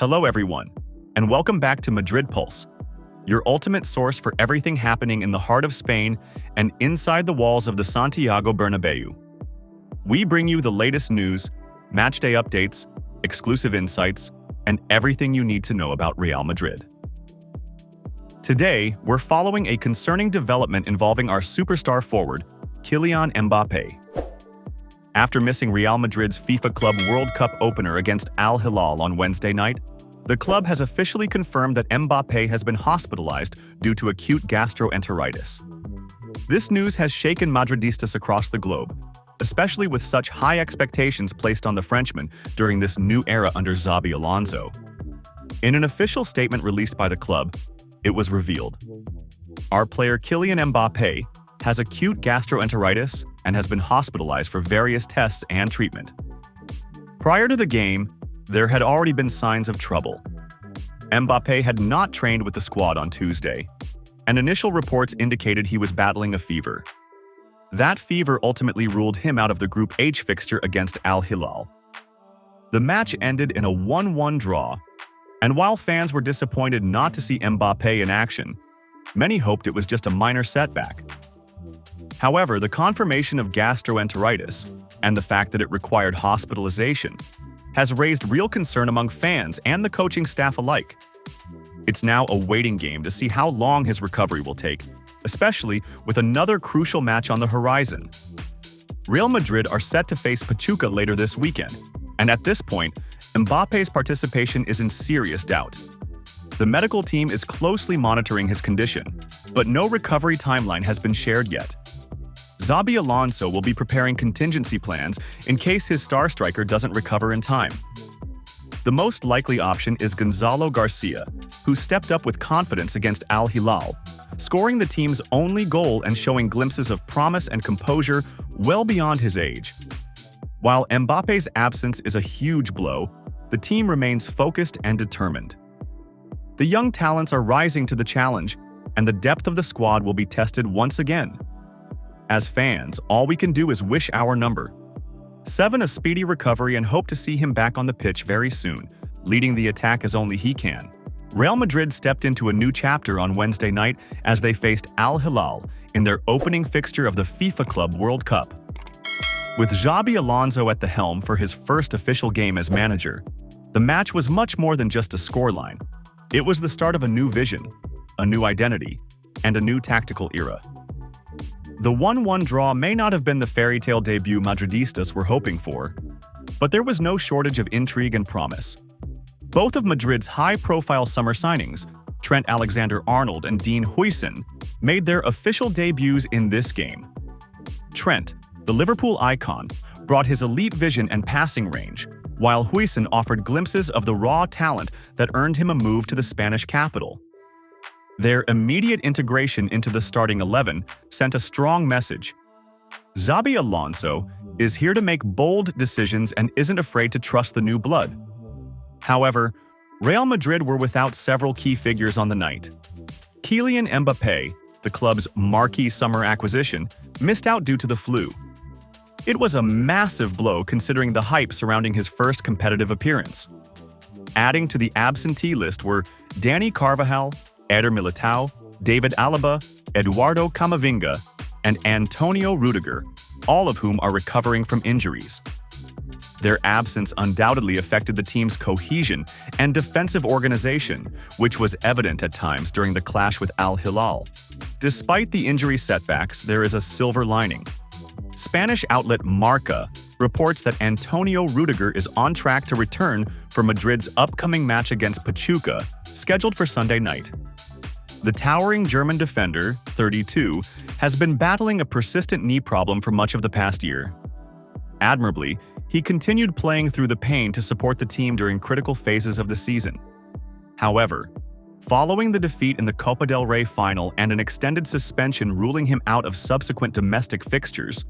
Hello everyone, and welcome back to Madrid Pulse, your ultimate source for everything happening in the heart of Spain and inside the walls of the Santiago Bernabeu. We bring you the latest news, matchday updates, exclusive insights, and everything you need to know about Real Madrid. Today, we're following a concerning development involving our superstar forward, Kylian Mbappé. After missing Real Madrid's FIFA Club World Cup opener against Al Hilal on Wednesday night, the club has officially confirmed that Mbappé has been hospitalized due to acute gastroenteritis. This news has shaken Madridistas across the globe, especially with such high expectations placed on the Frenchman during this new era under Xabi Alonso. In an official statement released by the club, it was revealed. Our player Kylian Mbappé has acute gastroenteritis and has been hospitalized for various tests and treatment. Prior to the game, there had already been signs of trouble. Mbappé had not trained with the squad on Tuesday, and initial reports indicated he was battling a fever. That fever ultimately ruled him out of the Group H fixture against Al Hilal. The match ended in a 1-1 draw, and while fans were disappointed not to see Mbappé in action, many hoped it was just a minor setback. However, the confirmation of gastroenteritis and the fact that it required hospitalization has raised real concern among fans and the coaching staff alike. It's now a waiting game to see how long his recovery will take, especially with another crucial match on the horizon. Real Madrid are set to face Pachuca later this weekend, and at this point, Mbappé's participation is in serious doubt. The medical team is closely monitoring his condition, but no recovery timeline has been shared yet. Xabi Alonso will be preparing contingency plans in case his star striker doesn't recover in time. The most likely option is Gonzalo Garcia, who stepped up with confidence against Al Hilal, scoring the team's only goal and showing glimpses of promise and composure well beyond his age. While Mbappé's absence is a huge blow, the team remains focused and determined. The young talents are rising to the challenge, and the depth of the squad will be tested once again. As fans, all we can do is wish our number 7 a speedy recovery and hope to see him back on the pitch very soon, leading the attack as only he can. Real Madrid stepped into a new chapter on Wednesday night as they faced Al Hilal in their opening fixture of the FIFA Club World Cup. With Xabi Alonso at the helm for his first official game as manager, the match was much more than just a scoreline. It was the start of a new vision, a new identity, and a new tactical era. The 1-1 draw may not have been the fairy tale debut Madridistas were hoping for, but there was no shortage of intrigue and promise. Both of Madrid's high-profile summer signings, Trent Alexander-Arnold and Dean Huijsen, made their official debuts in this game. Trent, the Liverpool icon, brought his elite vision and passing range, while Huijsen offered glimpses of the raw talent that earned him a move to the Spanish capital. Their immediate integration into the starting 11 sent a strong message. Xabi Alonso is here to make bold decisions and isn't afraid to trust the new blood. However, Real Madrid were without several key figures on the night. Kylian Mbappé, the club's marquee summer acquisition, missed out due to the flu. It was a massive blow considering the hype surrounding his first competitive appearance. Adding to the absentee list were Dani Carvajal, Eder Militao, David Alaba, Eduardo Camavinga, and Antonio Rudiger, all of whom are recovering from injuries. Their absence undoubtedly affected the team's cohesion and defensive organization, which was evident at times during the clash with Al Hilal. Despite the injury setbacks, there is a silver lining. Spanish outlet Marca reports that Antonio Rudiger is on track to return for Madrid's upcoming match against Pachuca, scheduled for Sunday night. The towering German defender, 32, has been battling a persistent knee problem for much of the past year. Admirably, he continued playing through the pain to support the team during critical phases of the season. However, following the defeat in the Copa del Rey final and an extended suspension ruling him out of subsequent domestic fixtures,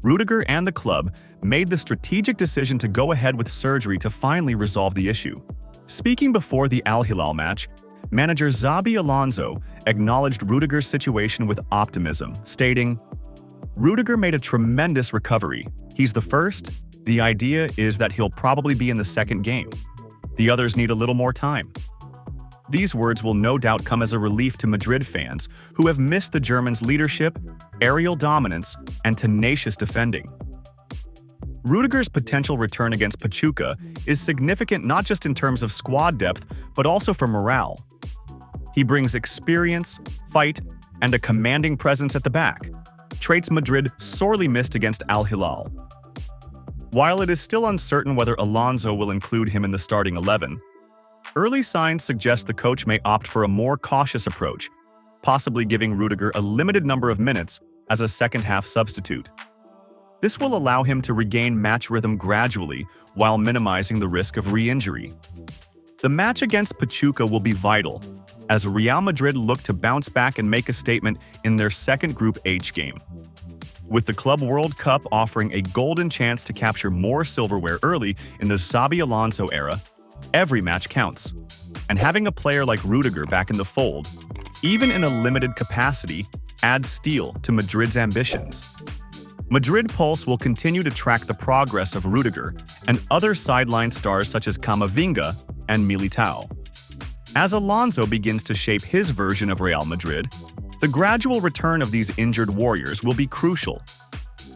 Rudiger and the club made the strategic decision to go ahead with surgery to finally resolve the issue. Speaking before the Al Hilal match, manager Xabi Alonso acknowledged Rudiger's situation with optimism, stating, "Rudiger made a tremendous recovery. He's the first. The idea is that he'll probably be in the second game. The others need a little more time. These words will no doubt come as a relief to Madrid fans who have missed the Germans' leadership, aerial dominance, and tenacious defending. Rudiger's potential return against Pachuca is significant not just in terms of squad depth, but also for morale. He brings experience, fight, and a commanding presence at the back, traits Madrid sorely missed against Al Hilal. While it is still uncertain whether Alonso will include him in the starting 11, early signs suggest the coach may opt for a more cautious approach, possibly giving Rudiger a limited number of minutes as a second-half substitute. This will allow him to regain match rhythm gradually while minimizing the risk of re-injury. The match against Pachuca will be vital, as Real Madrid look to bounce back and make a statement in their second Group H game. With the Club World Cup offering a golden chance to capture more silverware early in the Xabi Alonso era, every match counts. And having a player like Rudiger back in the fold, even in a limited capacity, adds steel to Madrid's ambitions. Madrid Pulse will continue to track the progress of Rudiger and other sideline stars such as Camavinga and Militao. As Alonso begins to shape his version of Real Madrid, the gradual return of these injured warriors will be crucial.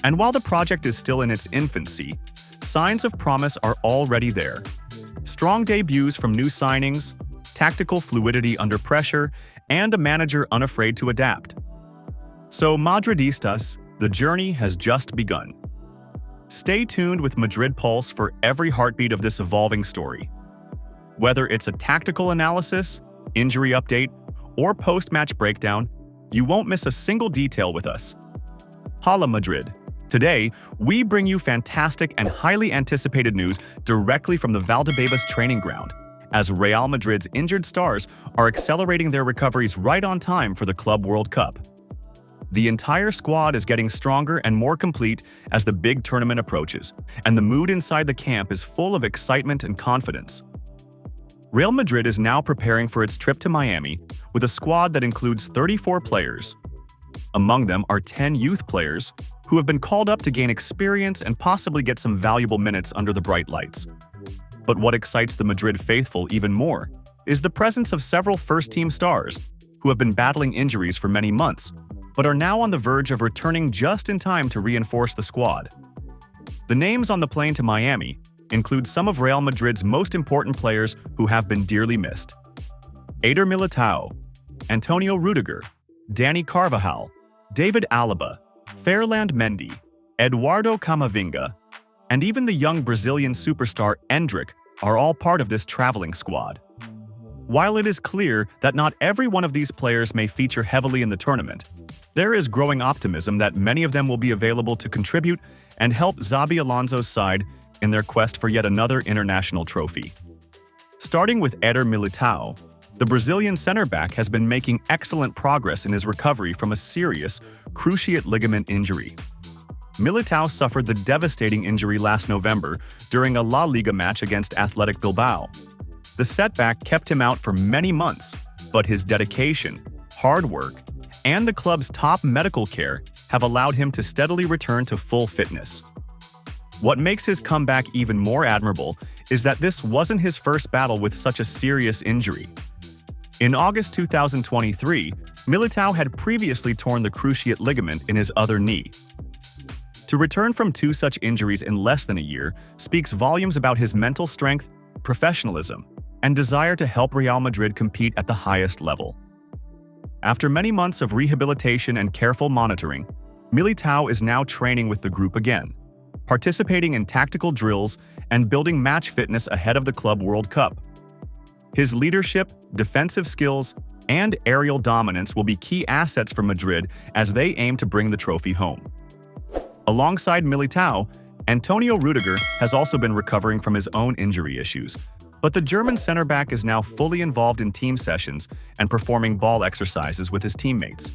And while the project is still in its infancy, signs of promise are already there. Strong debuts from new signings, tactical fluidity under pressure, and a manager unafraid to adapt. So, Madridistas, the journey has just begun. Stay tuned with Madrid Pulse for every heartbeat of this evolving story. Whether it's a tactical analysis, injury update, or post-match breakdown, you won't miss a single detail with us. Hala Madrid. Today, we bring you fantastic and highly anticipated news directly from the Valdebebas training ground, as Real Madrid's injured stars are accelerating their recoveries right on time for the Club World Cup. The entire squad is getting stronger and more complete as the big tournament approaches, and the mood inside the camp is full of excitement and confidence. Real Madrid is now preparing for its trip to Miami with a squad that includes 34 players. Among them are 10 youth players who have been called up to gain experience and possibly get some valuable minutes under the bright lights. But what excites the Madrid faithful even more is the presence of several first-team stars who have been battling injuries for many months, but are now on the verge of returning just in time to reinforce the squad. The names on the plane to Miami include some of Real Madrid's most important players who have been dearly missed: Eder Militao, Antonio Rudiger, Dani Carvajal, David Alaba, Ferland Mendy, Eduardo Camavinga, and even the young Brazilian superstar Endrick are all part of this traveling squad. While it is clear that not every one of these players may feature heavily in the tournament, there is growing optimism that many of them will be available to contribute and help Xabi Alonso's side in their quest for yet another international trophy. Starting with Eder Militao, the Brazilian center-back has been making excellent progress in his recovery from a serious cruciate ligament injury. Militao suffered the devastating injury last November during a La Liga match against Athletic Bilbao. The setback kept him out for many months, but his dedication, hard work, and the club's top medical care have allowed him to steadily return to full fitness. What makes his comeback even more admirable is that this wasn't his first battle with such a serious injury. In August 2023, Militao had previously torn the cruciate ligament in his other knee. To return from two such injuries in less than a year speaks volumes about his mental strength, professionalism, and desire to help Real Madrid compete at the highest level. After many months of rehabilitation and careful monitoring, Militao is now training with the group again, participating in tactical drills and building match fitness ahead of the Club World Cup. His leadership, defensive skills, and aerial dominance will be key assets for Madrid as they aim to bring the trophy home. Alongside Militao, Antonio Rudiger has also been recovering from his own injury issues, but the German center-back is now fully involved in team sessions and performing ball exercises with his teammates.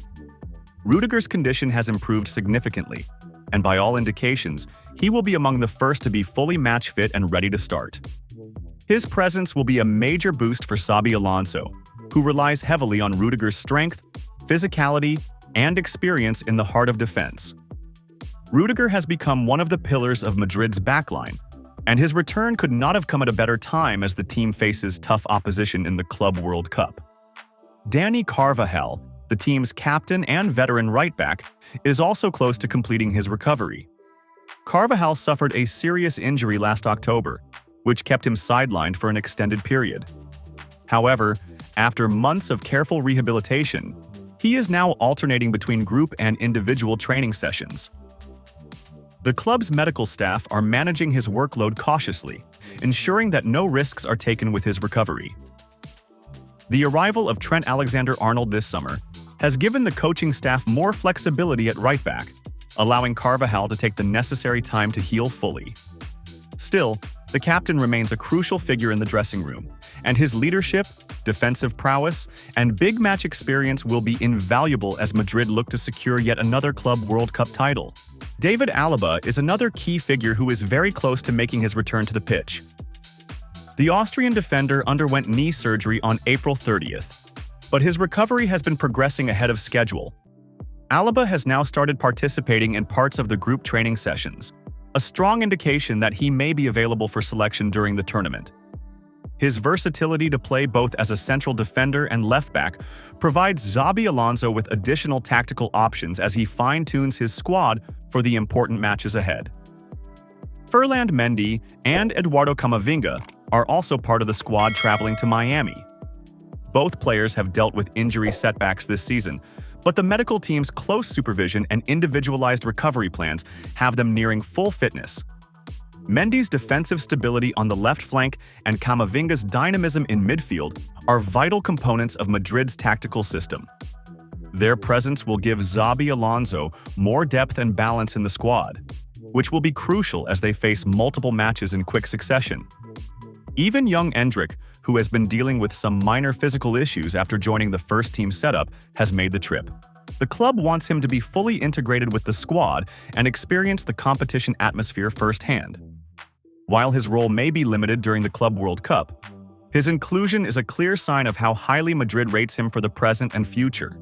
Rudiger's condition has improved significantly, and by all indications, he will be among the first to be fully match fit and ready to start. His presence will be a major boost for Xabi Alonso, who relies heavily on Rudiger's strength, physicality, and experience in the heart of defense. Rudiger has become one of the pillars of Madrid's backline, And his return could not have come at a better time as the team faces tough opposition in the Club World Cup. Dani Carvajal, the team's captain and veteran right-back, is also close to completing his recovery. Carvajal suffered a serious injury last October, which kept him sidelined for an extended period. However, after months of careful rehabilitation, he is now alternating between group and individual training sessions. The club's medical staff are managing his workload cautiously, ensuring that no risks are taken with his recovery. The arrival of Trent Alexander-Arnold this summer has given the coaching staff more flexibility at right back, allowing Carvajal to take the necessary time to heal fully. Still, the captain remains a crucial figure in the dressing room, and his leadership, defensive prowess, and big match experience will be invaluable as Madrid look to secure yet another Club World Cup title. David Alaba is another key figure who is very close to making his return to the pitch. The Austrian defender underwent knee surgery on April 30th, but his recovery has been progressing ahead of schedule. Alaba has now started participating in parts of the group training sessions, a strong indication that he may be available for selection during the tournament. His versatility to play both as a central defender and left-back provides Xabi Alonso with additional tactical options as he fine-tunes his squad for the important matches ahead. Ferland Mendy and Eduardo Camavinga are also part of the squad traveling to Miami. Both players have dealt with injury setbacks this season, but the medical team's close supervision and individualized recovery plans have them nearing full fitness. Mendy's defensive stability on the left flank and Camavinga's dynamism in midfield are vital components of Madrid's tactical system. Their presence will give Xabi Alonso more depth and balance in the squad, which will be crucial as they face multiple matches in quick succession. Even young Endrick, who has been dealing with some minor physical issues after joining the first-team setup, has made the trip. The club wants him to be fully integrated with the squad and experience the competition atmosphere firsthand. While his role may be limited during the Club World Cup, his inclusion is a clear sign of how highly Madrid rates him for the present and future.